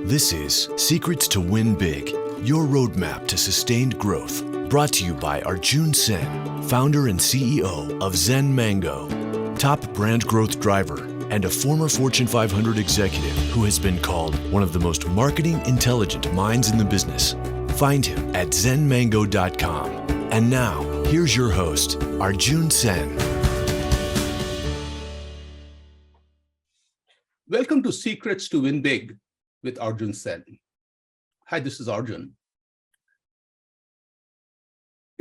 This is Secrets to Win Big, your roadmap to sustained growth. Brought to you by Arjun Sen, founder and CEO of Zen Mango, top brand growth driver, and a former Fortune 500 executive who has been called one of the most marketing intelligent minds in the business. Find him at zenmango.com. And now, here's your host, Arjun Sen. Welcome to Secrets to Win Big with Arjun Sen. Hi, this is Arjun.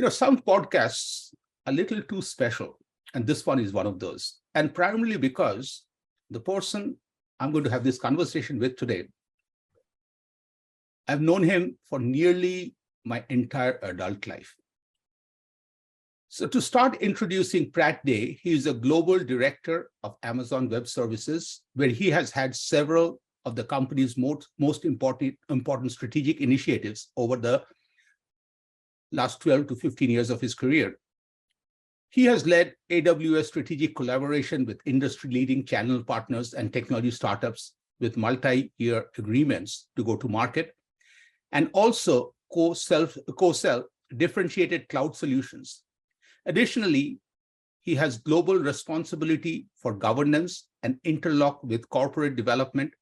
Some podcasts are a little too special, and this one is one of those. And primarily because the person I'm going to have this conversation with today, I've known him for nearly my entire adult life. So to start introducing Pratt Dey, he is a Global Director of Amazon Web Services, where he has had several of the company's most important strategic initiatives over the last 12 to 15 years of his career. He has led AWS strategic collaboration with industry-leading channel partners and technology startups with multi-year agreements to go to market, and also co-sell differentiated cloud solutions. Additionally, he has global responsibility for governance and interlock with corporate development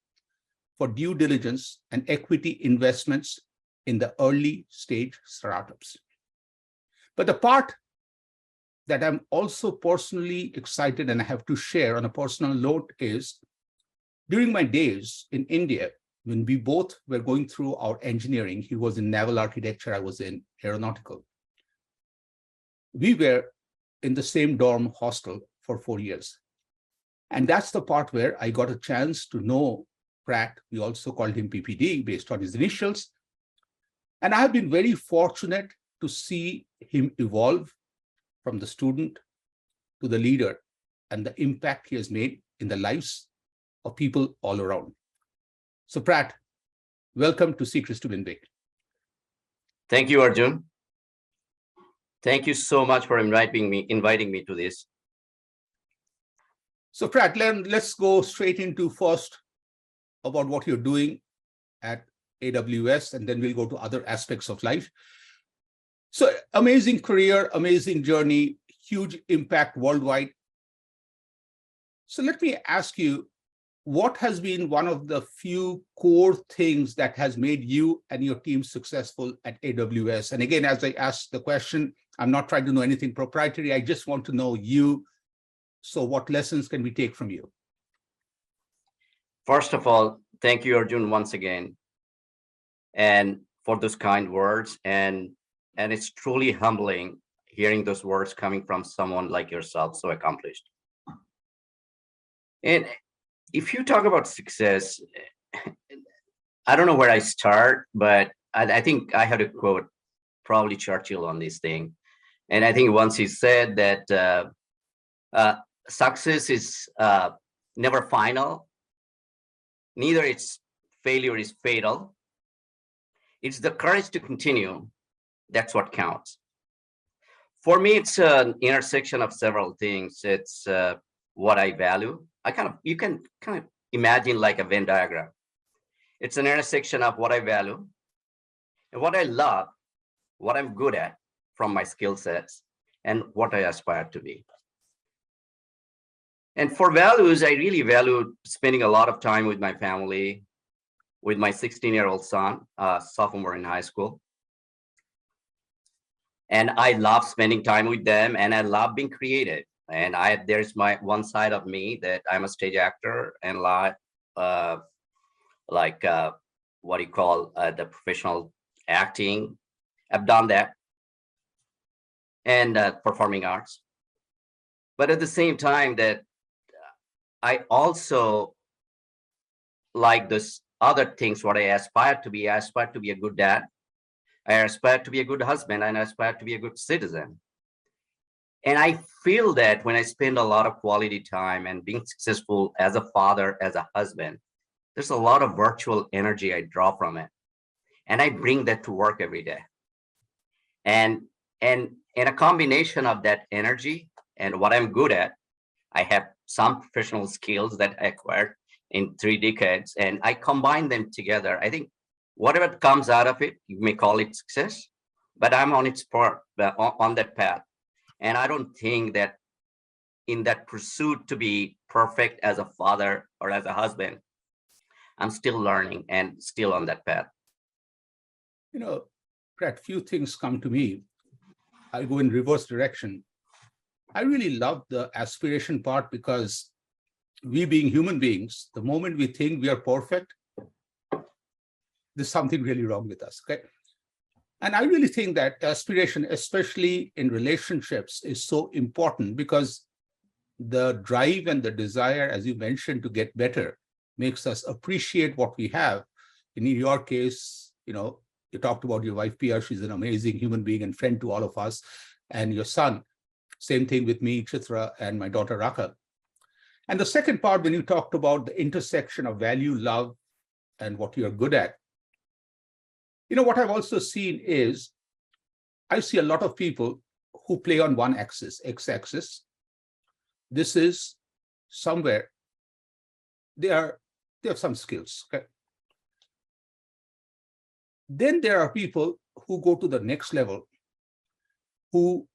for due diligence and equity investments in the early stage startups. But the part that I'm also personally excited and I have to share on a personal note is, during my days in India, when we both were going through our engineering, he was in naval architecture, I was in aeronautical. We were in the same dorm hostel for 4 years. And that's the part where I got a chance to know Pratt. We also called him PPD based on his initials. And I have been very fortunate to see him evolve from the student to the leader and the impact he has made in the lives of people all around. So Pratt, welcome to Secrets to Win Big. Thank you, Arjun. Thank you so much for inviting me to this. So Pratt, let's go straight into first about what you're doing at AWS, and then we'll go to other aspects of life. So amazing career, amazing journey, huge impact worldwide. So let me ask you, what has been one of the few core things that has made you and your team successful at AWS? And again, as I ask the question, I'm not trying to know anything proprietary. I just want to know you. So what lessons can we take from you? First of all, thank you, Arjun, once again, and for those kind words. And it's truly humbling hearing those words coming from someone like yourself, so accomplished. And if you talk about success, I don't know where I start, but I think I had to quote probably Churchill on this thing. And I think once he said that success is never final, neither its failure is fatal. It's the courage to continue. That's what counts. For me, it's an intersection of several things. It's what I value. You can kind of imagine like a Venn diagram. It's an intersection of what I value and what I love, what I'm good at from my skill sets, and what I aspire to be. And for values, I really value spending a lot of time with my family, with my 16-year-old son, sophomore in high school. And I love spending time with them, and I love being creative. And there's my one side of me that I'm a stage actor and what do you call the professional acting. I've done that, and performing arts. But at the same time, that I also like this other things. What I aspire to be a good dad. I aspire to be a good husband, and I aspire to be a good citizen. And I feel that when I spend a lot of quality time and being successful as a father, as a husband, there's a lot of virtual energy I draw from it. And I bring that to work every day. And a combination of that energy and what I'm good at, I have some professional skills that I acquired in 3 decades, and I combine them together. I think whatever comes out of it, you may call it success, but I'm on its part, on that path. And I don't think that in that pursuit to be perfect as a father or as a husband, I'm still learning and still on that path. You know, Pratt, few things come to me. I go in reverse direction. I really love the aspiration part because we being human beings, the moment we think we are perfect, there's something really wrong with us, okay? And I really think that aspiration, especially in relationships, is so important because the drive and the desire, as you mentioned, to get better makes us appreciate what we have. In your case, you know, you talked about your wife, Pia. She's an amazing human being and friend to all of us. And your son, same thing with me, Chitra, and my daughter, Raka. And the second part, when you talked about the intersection of value, love, and what you're good at, you know, what I've also seen is, I see a lot of people who play on one axis, x-axis. This is somewhere, they have some skills, okay? Then there are people who go to the next level, who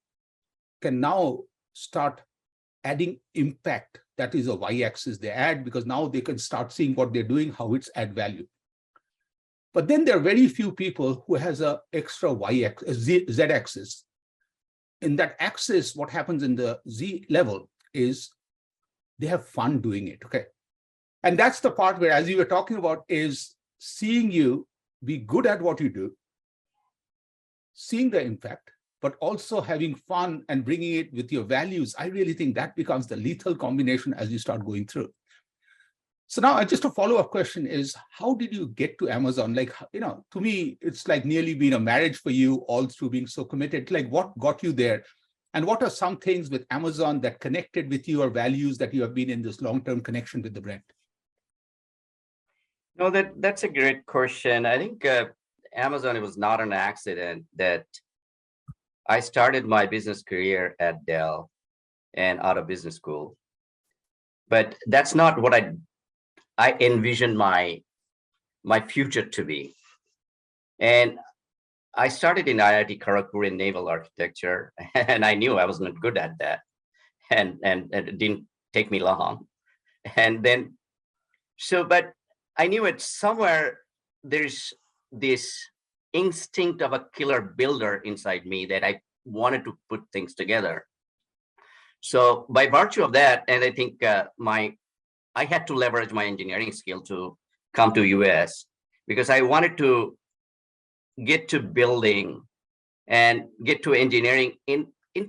can now start adding impact. That is a y-axis they add, because now they can start seeing what they're doing, how it's add value. But then there are very few people who has a extra z-axis. In that axis, what happens in the z level is they have fun doing it, okay? And that's the part where, as you were talking about, is seeing you be good at what you do, seeing the impact, but also having fun and bringing it with your values. I really think that becomes the lethal combination as you start going through. So now just a follow-up question is, how did you get to Amazon? Like, you know, to me, it's like nearly been a marriage for you all through being so committed. Like, what got you there? And what are some things with Amazon that connected with your values that you have been in this long-term connection with the brand? No, that's a great question. I think Amazon, it was not an accident that I started my business career at Dell and out of business school. But that's not what I envisioned my future to be. And I started in IIT Kharagpur in naval architecture, and I knew I was not good at that, and it didn't take me long. And then, but I knew it somewhere. There's this instinct of a killer builder inside me that I wanted to put things together. So by virtue of that, and I think I had to leverage my engineering skill to come to US, because I wanted to get to building and get to engineering in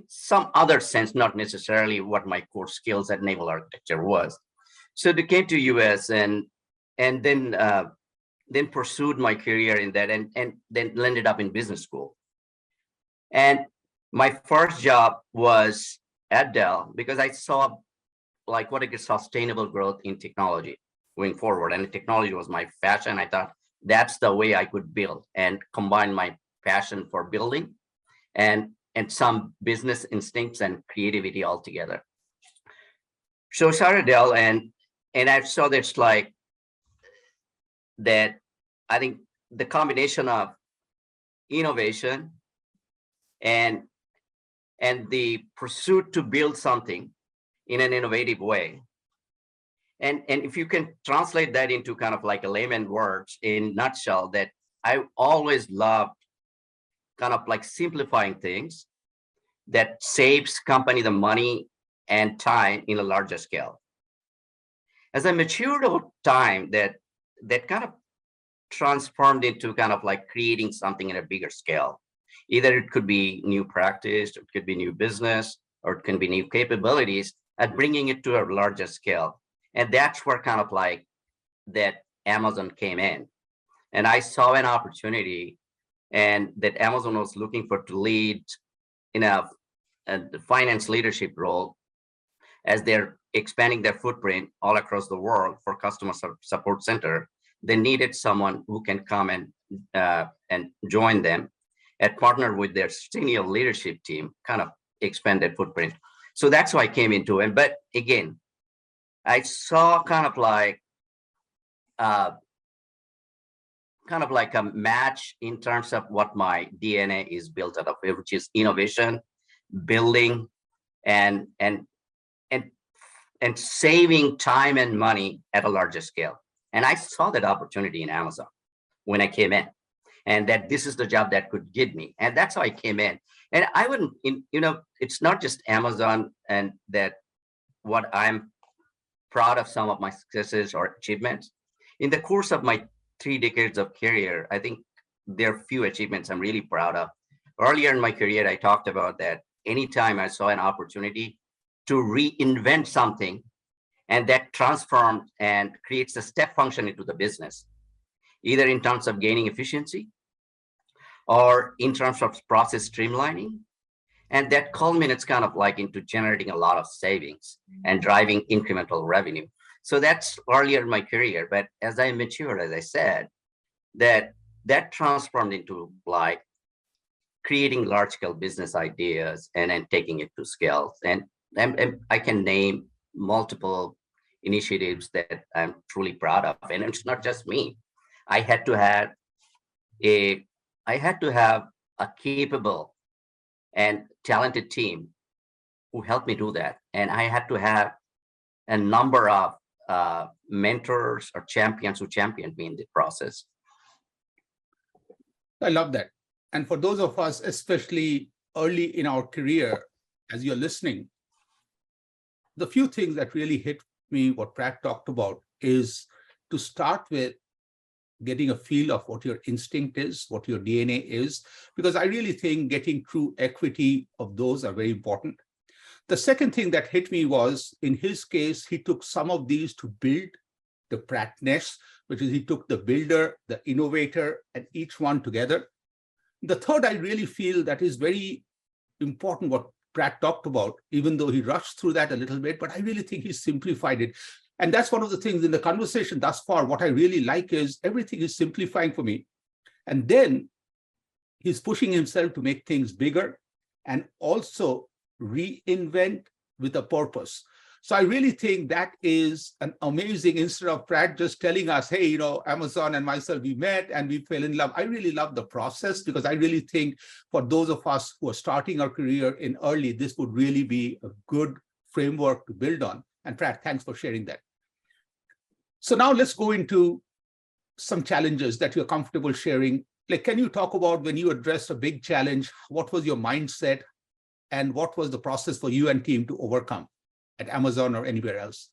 some other sense, not necessarily what my core skills at naval architecture was. So they came to US and then pursued my career in that, and then ended up in business school. And my first job was at Dell because I saw like what is sustainable growth in technology going forward, and technology was my passion. I thought that's the way I could build and combine my passion for building and some business instincts and creativity all together. So I started Dell, and I saw this like that. I think the combination of innovation and the pursuit to build something in an innovative way. And if you can translate that into kind of like a layman words in nutshell, that I always loved kind of like simplifying things that saves company the money and time in a larger scale. As I matured over time, that kind of transformed into kind of like creating something in a bigger scale. Either it could be new practice, it could be new business, or it can be new capabilities, at bringing it to a larger scale. And that's where kind of like that Amazon came in. And I saw an opportunity, and that Amazon was looking for to lead in a finance leadership role as they're expanding their footprint all across the world for customer support center. They needed someone who can come and join them and partner with their senior leadership team, kind of expand their footprint. So that's why I came into it. But again, I saw kind of like kind of like a match in terms of what my DNA is built out of, which is innovation, building, and saving time and money at a larger scale. And I saw that opportunity in Amazon when I came in, and that this is the job that could give me. And that's how I came in. And I wouldn't, it's not just Amazon and that what I'm proud of some of my successes or achievements. In the course of my 3 decades of career, I think there are few achievements I'm really proud of. Earlier in my career, I talked about that anytime I saw an opportunity to reinvent something and that transforms and creates a step function into the business, either in terms of gaining efficiency or in terms of process streamlining. And that culminates kind of like into generating a lot of savings and driving incremental revenue. So that's earlier in my career. But as I matured, as I said, that transformed into like creating large scale business ideas and then taking it to scale. And I can name multiple initiatives that I'm truly proud of. And it's not just me. I had to have a capable and talented team who helped me do that. And I had to have a number of mentors or champions who championed me in the process. I love that. And for those of us, especially early in our career, as you're listening, the few things that really hit me, what Pratt talked about, is to start with getting a feel of what your instinct is, what your DNA is, because I really think getting true equity of those are very important. The second thing that hit me was, in his case, he took some of these to build the Prattness, which is he took the builder, the innovator, and each one together. The third, I really feel that is very important, what Pratt talked about, even though he rushed through that a little bit, but I really think he simplified it. And that's one of the things in the conversation thus far, what I really like is everything is simplifying for me. And then he's pushing himself to make things bigger and also reinvent with a purpose. So I really think that is an amazing, instead of Pratt just telling us, hey, Amazon and myself, we met and we fell in love. I really love the process, because I really think for those of us who are starting our career in early, this would really be a good framework to build on. And Pratt, thanks for sharing that. So now let's go into some challenges that you're comfortable sharing. Like, can you talk about when you addressed a big challenge, what was your mindset and what was the process for you and team to overcome at Amazon or anywhere else?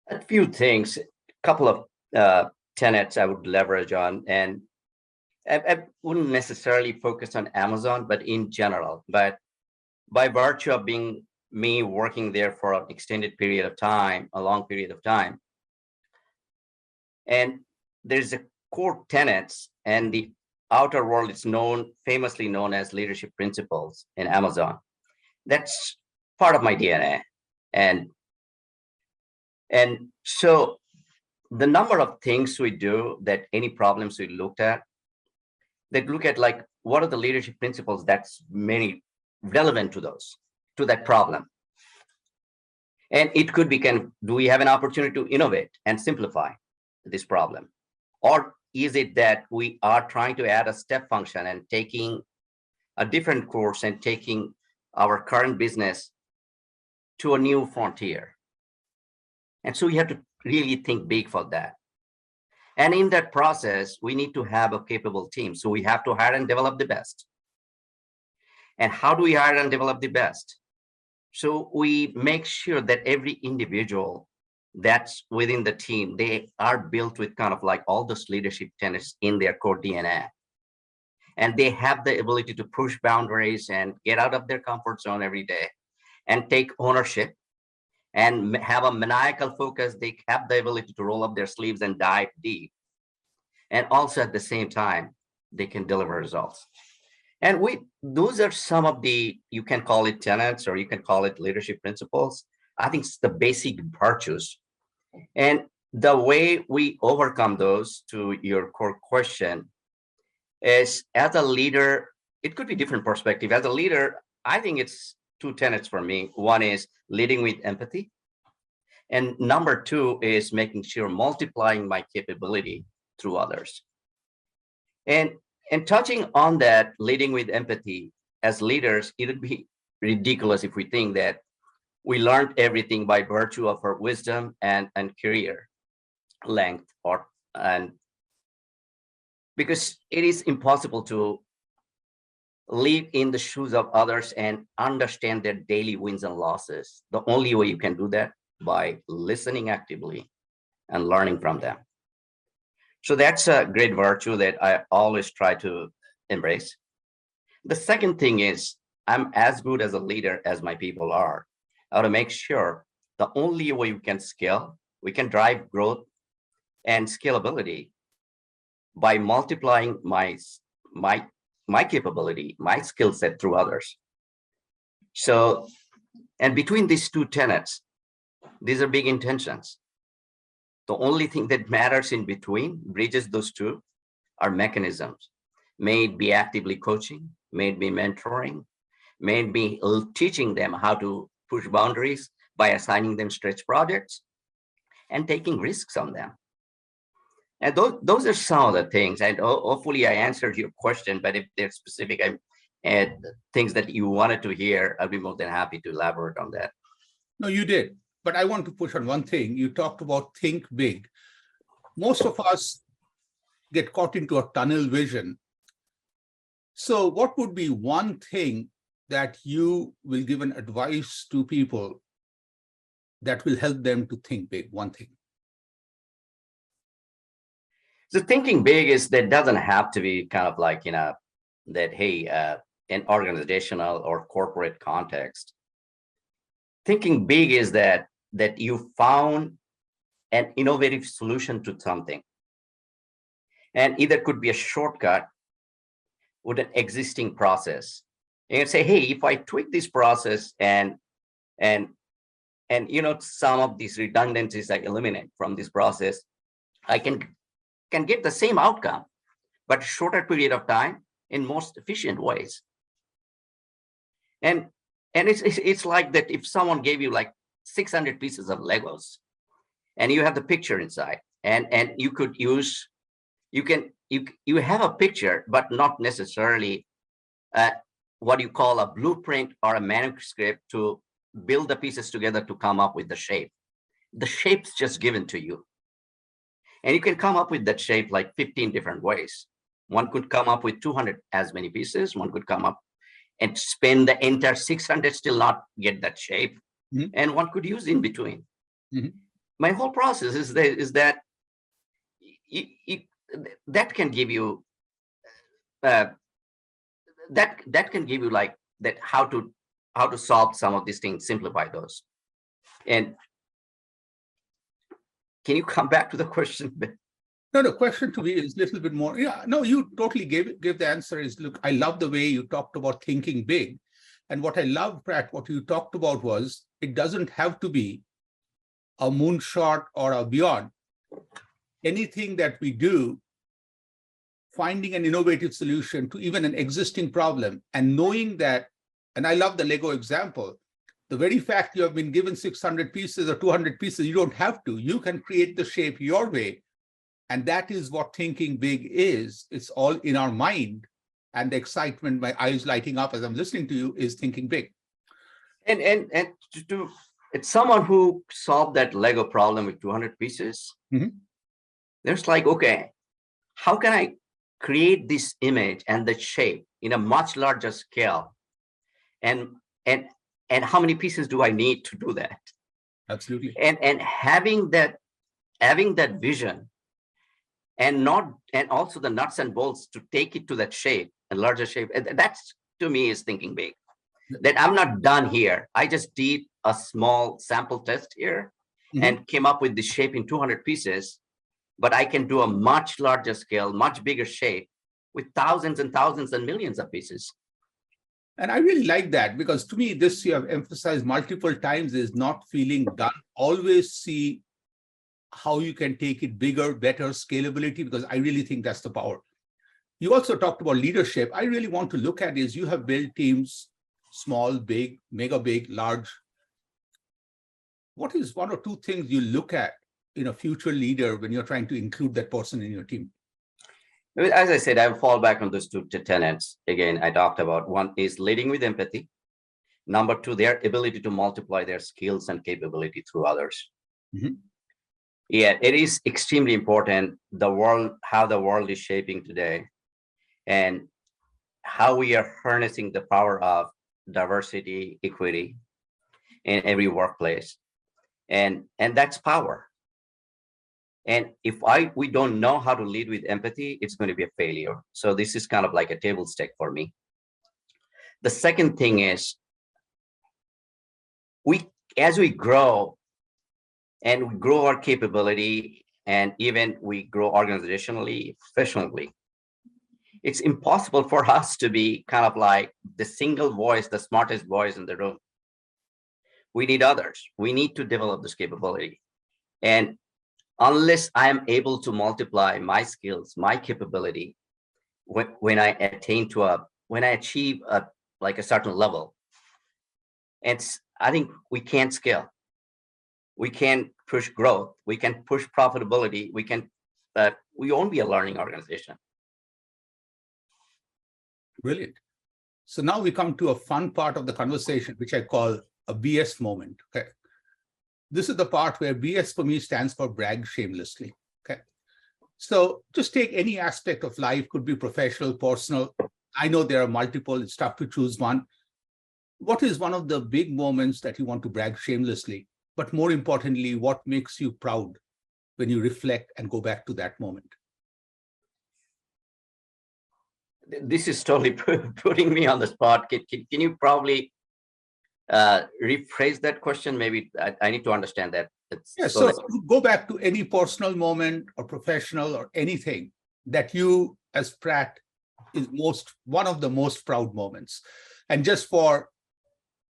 A few things, a couple of tenets I would leverage on, and I wouldn't necessarily focus on Amazon, but in general. But by virtue of being me working there for an extended period of time, a long period of time, and there's a core tenets, and the outer world is famously known as leadership principles in Amazon. That's part of my DNA. And so the number of things we do, that any problems we looked at, that look at like, what are the leadership principles that's many relevant to that problem? And it could be, do we have an opportunity to innovate and simplify this problem? Or is it that we are trying to add a step function and taking a different course and taking our current business to a new frontier? And so we have to really think big for that. And in that process, we need to have a capable team. So we have to hire and develop the best. And how do we hire and develop the best? So we make sure that every individual that's within the team, they are built with kind of like all those leadership tenets in their core DNA. And they have the ability to push boundaries and get out of their comfort zone every day and take ownership and have a maniacal focus. They have the ability to roll up their sleeves and dive deep. And also at the same time, they can deliver results. And those are some of the, you can call it tenets or you can call it leadership principles. I think it's the basic virtues. And the way we overcome those, to your core question, is as a leader, it could be different perspective. As a leader, I think it's two tenets for me. One is leading with empathy. And number two is making sure multiplying my capability through others. And touching on that, leading with empathy, as leaders, it would be ridiculous if we think that we learned everything by virtue of our wisdom and career length, because it is impossible to live in the shoes of others and understand their daily wins and losses. The only way you can do that by listening actively and learning from them. So that's a great virtue that I always try to embrace. The second thing is, I'm as good as a leader as my people are. I want to make sure the only way we can scale, we can drive growth and scalability by multiplying my capability, my skill set through others. So, and between these two tenets, these are big intentions. The only thing that matters in between, bridges those two, are mechanisms. May it be actively coaching, may it be mentoring, may it be teaching them how to push boundaries by assigning them stretch projects and taking risks on them. And those are some of the things. And hopefully I answered your question, but if there's specific things that you wanted to hear, I'll be more than happy to elaborate on that. No, you did. But I want to push on one thing. You talked about think big. Most of us get caught into a tunnel vision. So what would be one thing that you will give an advice to people that will help them to think big? One thing. So thinking big is, that doesn't have to be kind of like, that, hey, an organizational or corporate context. Thinking big is that you found an innovative solution to something. And either could be a shortcut with an existing process. And you say, hey, if I tweak this process and some of these redundancies I eliminate from this process, I can get the same outcome, but shorter period of time in most efficient ways. And it's like that if someone gave you like 600 pieces of Legos and you have the picture inside, and you could use, you have a picture, but not necessarily what you call a blueprint or a manuscript to build the pieces together to come up with the shape. The shape's just given to you. And you can come up with that shape like 15 different ways. One could come up with 200 as many pieces. One could come up and spend the entire 600, still not get that shape. Mm-hmm. And one could use in between. Mm-hmm. My whole process is that that can give you like that, how to solve some of these things, simplify those. And can you come back to the question? No, the question to me is a little bit more. Yeah, no, you totally gave the answer. Is, look, I love the way you talked about thinking big. And what I love, Pratt, what you talked about was, it doesn't have to be a moonshot or a beyond. Anything that we do, finding an innovative solution to even an existing problem, and knowing that, and I love the Lego example, the very fact you have been given 600 pieces or 200 pieces, you don't have to. You can create the shape your way. And that is what thinking big is. It's all in our mind. And the excitement, my eyes lighting up as I'm listening to you, is thinking big. And it's someone who solved that Lego problem with 200 pieces. Mm-hmm. There's like, okay, how can I create this image and the shape in a much larger scale? And how many pieces do I need to do that? Absolutely. And having that vision, and also the nuts and bolts to take it to that shape, a larger shape. That's, to me, is thinking big. That I'm not done here. I just did a small sample test here, mm-hmm. and came up with the shape in 200 pieces, but I can do a much larger scale, much bigger shape with thousands and thousands and millions of pieces. And I really like that, because to me, this you have emphasized multiple times, is not feeling done. Always see how you can take it bigger, better, scalability, because I really think that's the power. You also talked about leadership. I really want to look at is, you have built teams, small, big, mega big, large. what is one or two things you look at in a future leader when you're trying to include that person in your team? As I said, I fall back on those two tenets. Again, I talked about one is leading with empathy. Number two, their ability to multiply their skills and capability through others. Mm-hmm. Yeah, it is extremely important, the world, how the world is shaping today, and how we are harnessing the power of diversity, equity in every workplace. And that's power. And if we don't know how to lead with empathy, it's going to be a failure. So this is kind of like a table stake for me. The second thing is, as we grow and we grow our capability, and even we grow organizationally, professionally, it's impossible for us to be kind of like the single voice, the smartest voice in the room. We need others. We need to develop this capability. And unless I am able to multiply my skills, my capability, when I achieve a certain level, I think we can't scale. We can push growth. We can push profitability. We won't be a learning organization. Brilliant. So now we come to a fun part of the conversation, which I call a BS moment. Okay. This is the part where BS for me stands for brag shamelessly. Okay. So just take any aspect of life, could be professional, personal. I know there are multiple, it's tough to choose one. What is one of the big moments that you want to brag shamelessly? But more importantly, what makes you proud when you reflect and go back to that moment? This is totally putting me on the spot. Can you probably rephrase that question? Maybe I need to understand that. So go back to any personal moment or professional or anything that you as Pratt is one of the most proud moments. And just for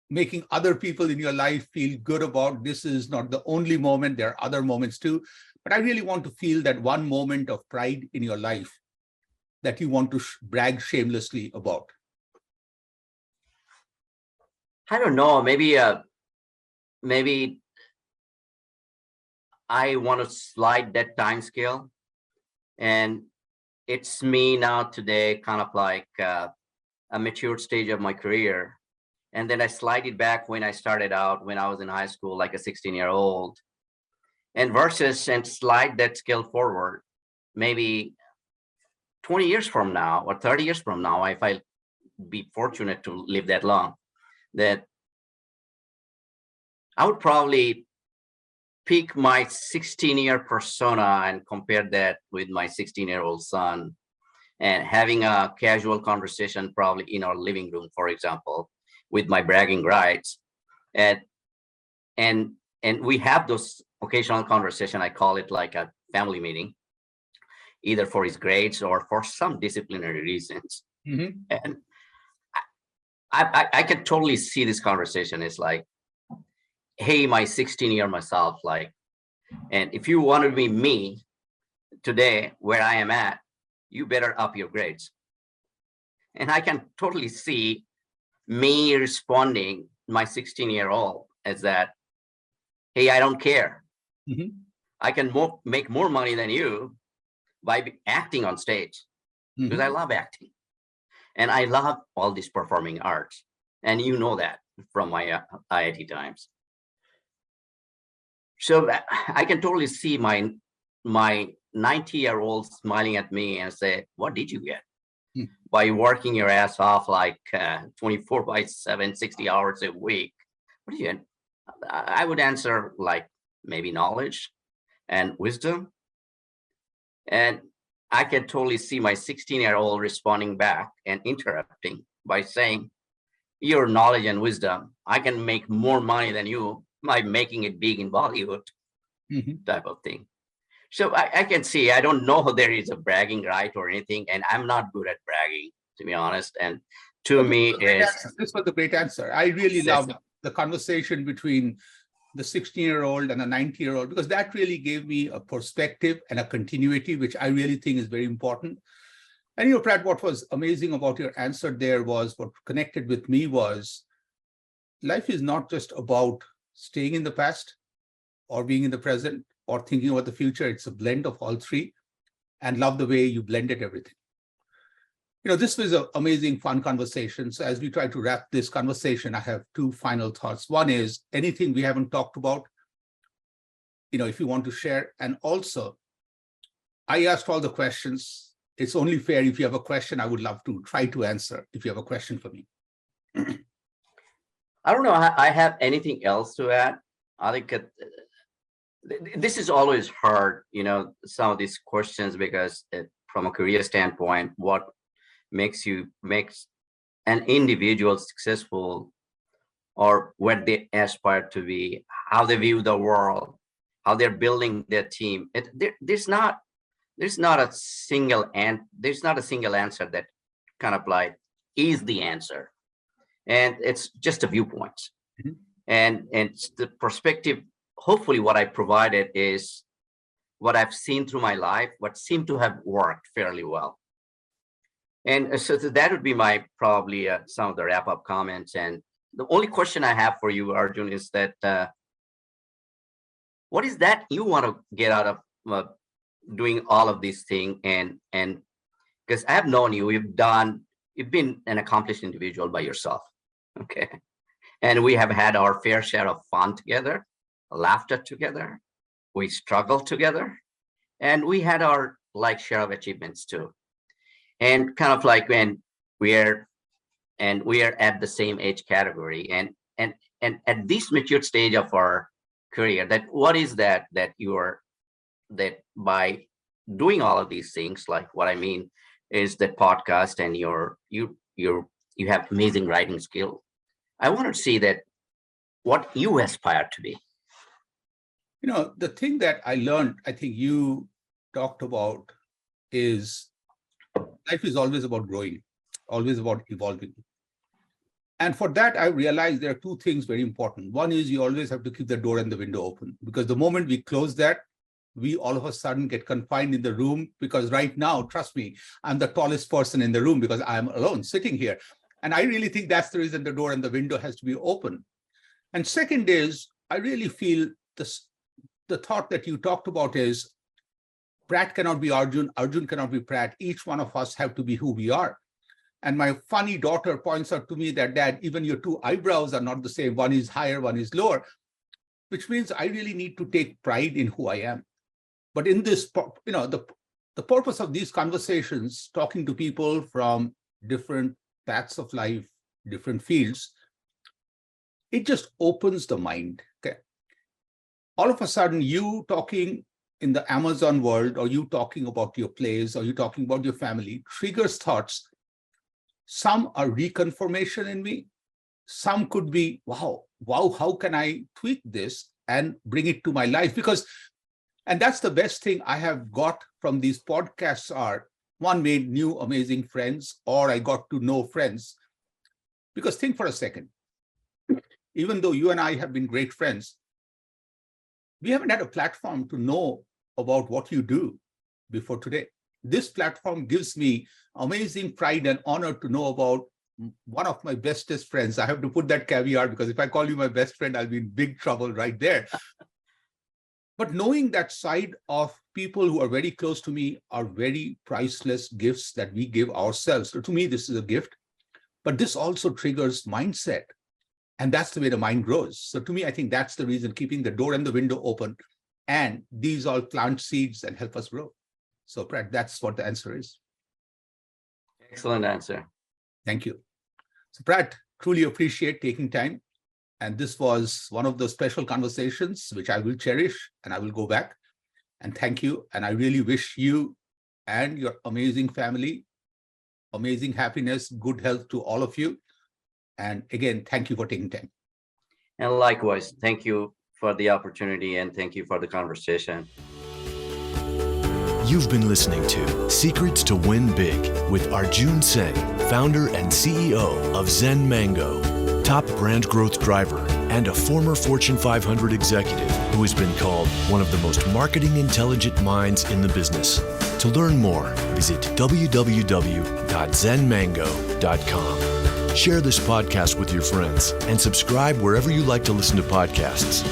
making other people in your life feel good about, this is not the only moment, there are other moments too. But I really want to feel that one moment of pride in your life that you want to brag shamelessly about. I don't know, maybe I want to slide that time scale, and it's me now today, kind of like a matured stage of my career. And then I slide it back when I started out, when I was in high school, like a 16-year-old, and slide that scale forward, maybe 20 years from now or 30 years from now, if I be fortunate to live that long, that I would probably pick my 16-year persona and compare that with my 16-year-old son, and having a casual conversation probably in our living room, for example, with my bragging rights. And we have those occasional conversation. I call it like a family meeting, either for his grades or for some disciplinary reasons. Mm-hmm. And I can totally see this conversation. It's like, hey, my 16-year myself, like, and if you want to be me today where I am at, you better up your grades. And I can totally see me responding, my 16-year-old, as that, hey, I don't care. Mm-hmm. I can make more money than you by acting on stage, mm-hmm. because I love acting. And I love all these performing arts. And you know that from my IIT times. So I can totally see my 90-year-old smiling at me and say, what did you get? By working your ass off like 24/7, 60 hours a week. What do you get? I would answer like maybe knowledge and wisdom. And I can totally see my 16-year-old responding back and interrupting by saying, your knowledge and wisdom, I can make more money than you by making it big in Bollywood, mm-hmm. type of thing. So I can see, I don't know if there is a bragging right or anything, and I'm not good at bragging, to be honest. And to me, this was a great answer. I really love the conversation between the 16-year-old and the 90-year-old, because that really gave me a perspective and a continuity, which I really think is very important. And you know, Pratt, what was amazing about your answer there was, what connected with me was, life is not just about staying in the past, or being in the present or thinking about the future. It's a blend of all three, and love the way you blended everything. This was an amazing, fun conversation. So as we try to wrap this conversation, I have two final thoughts. One is anything we haven't talked about, if you want to share. And also, I asked all the questions. It's only fair if you have a question, I would love to try to answer if you have a question for me. I don't know. I have anything else to add. I think this is always hard, some of these questions, because from a career standpoint, what makes an individual successful, or what they aspire to be, how they view the world, how they're building their team. There's not a single answer that kind of like is the answer, and it's just a viewpoint. Mm-hmm. And the perspective. Hopefully, what I provided is what I've seen through my life, what seemed to have worked fairly well. And so that would be my probably some of the wrap-up comments. And the only question I have for you, Arjun, is that what is that you want to get out of doing all of these things? And because I have known you, you've been an accomplished individual by yourself, okay? And we have had our fair share of fun together, laughter together, we struggled together, and we had our share of achievements too. And kind of like when we are at the same age category, and at this mature stage of our career, that what is that by doing all of these things, like what I mean is the podcast, and you have amazing writing skill. I want to see that what you aspire to be. The thing that I learned, I think you talked about, is life is always about growing, always about evolving. And for that, I realized there are two things very important. One is you always have to keep the door and the window open, because the moment we close that, we all of a sudden get confined in the room, because right now, trust me, I'm the tallest person in the room because I'm alone sitting here. And I really think that's the reason the door and the window has to be open. And second is, I really feel the thought that you talked about is Pratt cannot be Arjun, Arjun cannot be Pratt. Each one of us have to be who we are. And my funny daughter points out to me that, Dad, even your two eyebrows are not the same. One is higher, one is lower, which means I really need to take pride in who I am. But in this, the purpose of these conversations, talking to people from different paths of life, different fields, it just opens the mind. Okay. All of a sudden, you talking in the Amazon world, or you talking about your plays, or you talking about your family, triggers thoughts. Some are reconfirmation in me. Some could be, wow, how can I tweak this and bring it to my life? And that's the best thing I have got from these podcasts are, one, made new amazing friends, or I got to know friends. Because think for a second, even though you and I have been great friends, we haven't had a platform to know about what you do before today. This platform gives me amazing pride and honor to know about one of my bestest friends. I have to put that caveat, because if I call you my best friend, I'll be in big trouble right there. But knowing that side of people who are very close to me are very priceless gifts that we give ourselves. So to me, this is a gift, but this also triggers mindset. And that's the way the mind grows. So to me, I think that's the reason, keeping the door and the window open. And these all plant seeds and help us grow. So Pratt, that's what the answer is. Excellent answer. Thank you. So Pratt, truly appreciate taking time. And this was one of those special conversations, which I will cherish, and I will go back. And thank you. And I really wish you and your amazing family, amazing happiness, good health to all of you. And again, thank you for taking time. And likewise, thank you for the opportunity, and thank you for the conversation. You've been listening to Secrets to Win Big with Arjun Sen, founder and CEO of Zen Mango, top brand growth driver, and a former Fortune 500 executive who has been called one of the most marketing intelligent minds in the business. To learn more, visit www.zenmango.com. Share this podcast with your friends and subscribe wherever you like to listen to podcasts.